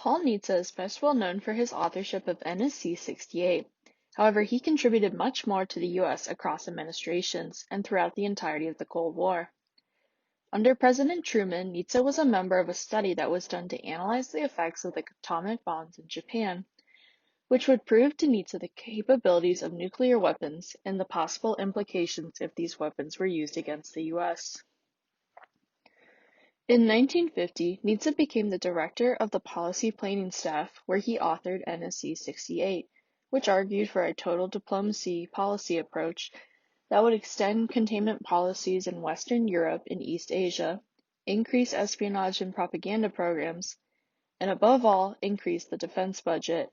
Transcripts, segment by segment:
Paul Nitze is best well known for his authorship of NSC 68. However, he contributed much more to the U.S. across administrations and throughout the entirety of the Cold War. Under President Truman, Nitze was a member of a study that was done to analyze the effects of the atomic bombs in Japan, which would prove to Nitze the capabilities of nuclear weapons and the possible implications if these weapons were used against the U.S. In 1950, Nitze became the director of the policy planning staff, where he authored NSC 68, which argued for a total diplomacy policy approach that would extend containment policies in Western Europe and East Asia, increase espionage and propaganda programs, and above all, increase the defense budget.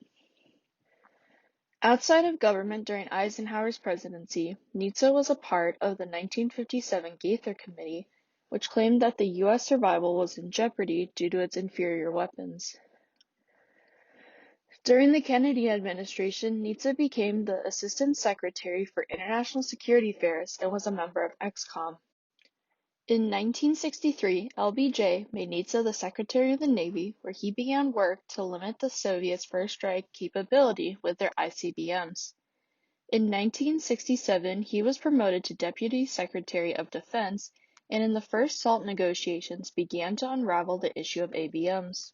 Outside of government during Eisenhower's presidency, Nitze was a part of the 1957 Gaither Committee, which claimed that the U.S. survival was in jeopardy due to its inferior weapons. During the Kennedy administration, Nitze became the Assistant Secretary for International Security Affairs and was a member of ExComm. In 1963, LBJ made Nitze the Secretary of the Navy, where he began work to limit the Soviets' first strike capability with their ICBMs. In 1967, he was promoted to Deputy Secretary of Defense, and in the first SALT negotiations began to unravel the issue of ABMs.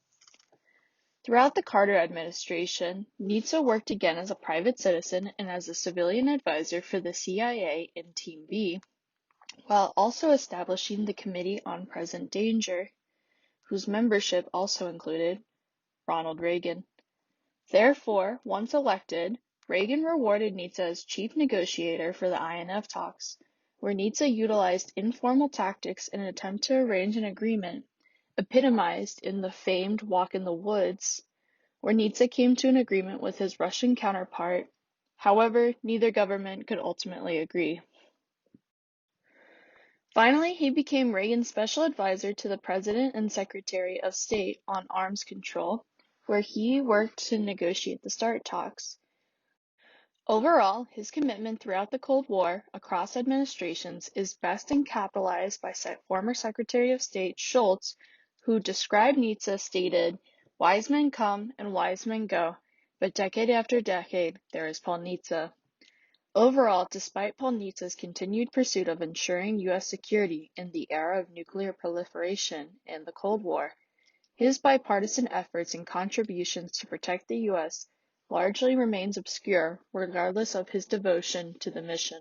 Throughout the Carter administration, Nitze worked again as a private citizen and as a civilian advisor for the CIA in Team B, while also establishing the Committee on Present Danger, whose membership also included Ronald Reagan. Therefore, once elected, Reagan rewarded Nitze as chief negotiator for the INF talks, where Nitze utilized informal tactics in an attempt to arrange an agreement, epitomized in the famed Walk in the Woods, where Nitze came to an agreement with his Russian counterpart. However, neither government could ultimately agree. Finally, he became Reagan's special advisor to the President and Secretary of State on Arms Control, where he worked to negotiate the START talks. Overall, his commitment throughout the Cold War, across administrations, is best encapsulated by former Secretary of State Shultz, who described Nitze stated, "Wise men come and wise men go, but decade after decade, there is Paul Nitze." Overall, despite Paul Nitze's continued pursuit of ensuring U.S. security in the era of nuclear proliferation and the Cold War, his bipartisan efforts and contributions to protect the U.S. largely remains obscure regardless of his devotion to the mission.